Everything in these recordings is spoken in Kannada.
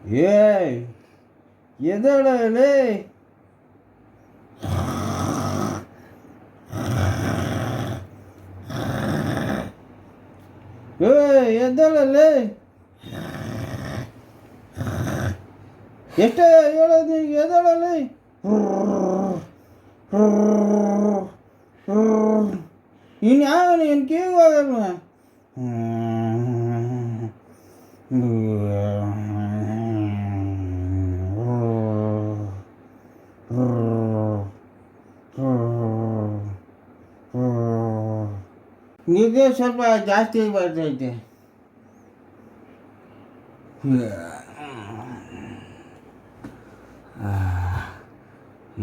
ಏಯ್ ಎದಳಲೇ ಎದ್ದಳಲ್ಲೇ ಎಷ್ಟೇ ಹೇಳೋದು ನಿನಗೆ ಎದ್ದಳಲ್ಲಿ ಇನ್ಯಾವ ನೀನು ಕಿವಿಗೆ ಹೋಗಲ್ವ ನಿದ್ದೆ ಸ್ವಲ್ಪ ಜಾಸ್ತಿ ಬರ್ತೈತೆ.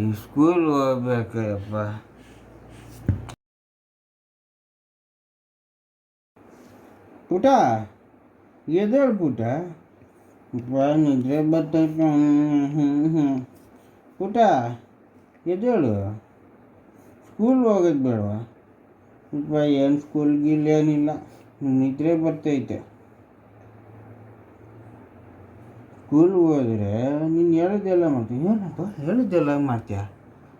ಈ ಸ್ಕೂಲ್ ಹೋಗ್ಬೇಕಪ್ಪ. ಪುಟ ಎದ್ದೇಳು ಪುಟ. ನಿದ್ರೆ ಬರ್ತೈತೆ. ಪುಟ ಎದ್ದೇಳು. ಸ್ಕೂಲ್ ಹೋಗೋದು ಬೇಡವಾ? ಏನು ಸ್ಕೂಲ್ ಗಿಲ್ ಏನಿಲ್ಲ, ನಿದ್ರೆ ಬರ್ತೈತೆ. ಸ್ಕೂಲ್ಗೆ ಹೋದರೆ ನೀನು ಹೇಳಿದ್ದೆಲ್ಲ ಮಾಡ್ತೀನಿ. ಏನಪ್ಪ ಹೇಳಿದ್ದೆಲ್ಲ ಮಾಡ್ತೀಯ?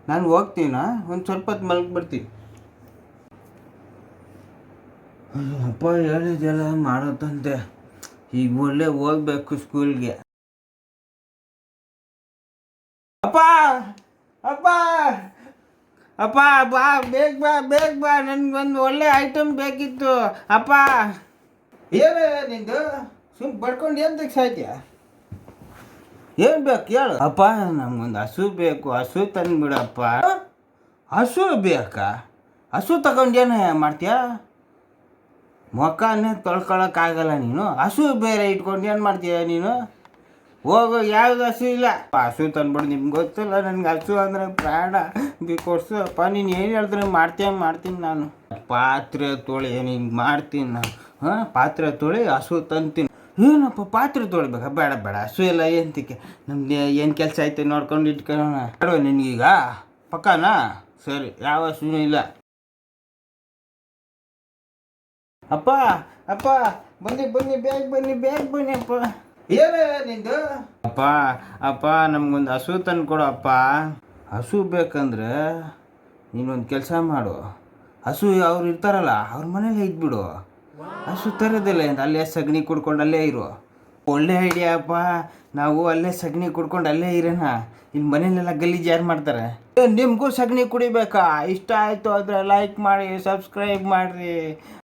ನಾನು ಹೋಗ್ತೀನ, ಒಂದು ಸ್ವಲ್ಪ ಹೊತ್ತು ಮಲಗಿಬಿಡ್ತೀನಿ. ಅಪ್ಪ ಹೇಳಿದ್ದೆಲ್ಲ ಮಾಡೋದಂತೆ. ಈಗ ಒಳ್ಳೆ ಹೋಗ್ಬೇಕು ಸ್ಕೂಲ್ಗೆ. ಅಪ್ಪ ಅಪ್ಪ ಅಪ್ಪ ಬಾ, ಬೇಗ ಬಾ, ಬೇಗ ಬಾ, ನನಗೊಂದು ಒಳ್ಳೆ ಐಟಮ್ ಬೇಕಿತ್ತು. ಅಪ್ಪ ಏನು ನಿಂದು ಸುಮ್ಮನೆ ಬಡ್ಕೊಂಡು ಏನು ತೆಗ್ಸಾಯ್ತೀಯ? ಏನು ಬೇಕು ಹೇಳು. ಅಪ್ಪ ನಮಗೊಂದು ಹಸು ಬೇಕು, ಹಸು ತಂದುಬಿಡಪ್ಪ. ಹಸು ಬೇಕಾ? ಹಸು ತಗೊಂಡೇನ ಮಾಡ್ತೀಯ? ಮೊಕ್ಕನೇ ತೊಳ್ಕೊಳಕ್ಕಾಗಲ್ಲ ನೀನು. ಹಸು ಬೇರೆ ಇಟ್ಕೊಂಡು ಏನು ಮಾಡ್ತೀಯ ನೀನು? ಹೋಗು, ಯಾವ್ದು ಹಸು ಇಲ್ಲ. ಹಸು ತಂದ್ಬಿಡು. ನಿಮ್ಗೆ ಗೊತ್ತಿಲ್ಲ, ನನಗೆ ಹಸು ಅಂದರೆ ಪ್ರಾಣ. ಕೊಡ್ಸು ಅಪ್ಪ. ನೀನು ಏನು ಹೇಳಿದ್ರೆ ಮಾಡ್ತೀನಿ ನಾನು. ಪಾತ್ರೆ ತೊಳಿ ಹಿಂಗೆ ಮಾಡ್ತೀನಿ ನಾನು. ಪಾತ್ರೆ ತೊಳಿ ಹಸು ತಂತೀನಿ. ಏನಪ್ಪ ಪಾತ್ರೆ ತೊಳಿಬೇಕಾ? ಬೇಡ ಬೇಡ, ಹಸು ಎಲ್ಲ ಎಂತಕ್ಕೆ? ನಮ್ಗೆ ಏನು ಕೆಲಸ ಐತೆ ನೋಡ್ಕೊಂಡು ಇಟ್ಕೊಳ್ಳೋಣ. ಬೇಡ ನಿನಗೀಗ ಪಕ್ಕನಾ? ಸರಿ, ಯಾವ ಹಸುನೂ ಇಲ್ಲ. ಅಪ್ಪ ಅಪ್ಪ ಬನ್ನಿ ಬನ್ನಿ, ಬೇಗ ಬನ್ನಿ, ಬೇಗ ಬನ್ನಿ ಅಪ್ಪ. ಏನೇ ನಿಂದು? ಅಪ್ಪ ಅಪ್ಪ ನಮ್ಗೊಂದು ಹಸು ತಂದು ಕೊಡು ಅಪ್ಪ. ಹಸು ಬೇಕಂದ್ರೆ ನೀನೊಂದು ಕೆಲಸ ಮಾಡು. ಹಸು ಅವ್ರು ಇರ್ತಾರಲ್ಲ, ಅವ್ರ ಮನೇಲಿ ಇದ್ಬಿಡು. ಹಸು ತರೋದಿಲ್ಲ ಅಂತ ಅಲ್ಲೇ ಸಗಣಿ ಕುಡ್ಕೊಂಡು ಅಲ್ಲೇ ಇರು. ಒಳ್ಳೆ ಐಡಿಯಾ ಅಪ್ಪ. ನಾವು ಅಲ್ಲೇ ಸಗಣಿ ಕುಡ್ಕೊಂಡು ಅಲ್ಲೇ ಇರೋಣ. ಇಲ್ಲಿ ಮನೇಲೆಲ್ಲ ಗಲೀಜು ಯಾರು ಮಾಡ್ತಾರೆ? ನಿಮಗೂ ಸಗಣಿ ಕುಡಿಬೇಕಾ? ಇಷ್ಟ ಆಯಿತು ಅಂದರೆ ಲೈಕ್ ಮಾಡಿ, ಸಬ್ಸ್ಕ್ರೈಬ್ ಮಾಡಿರಿ.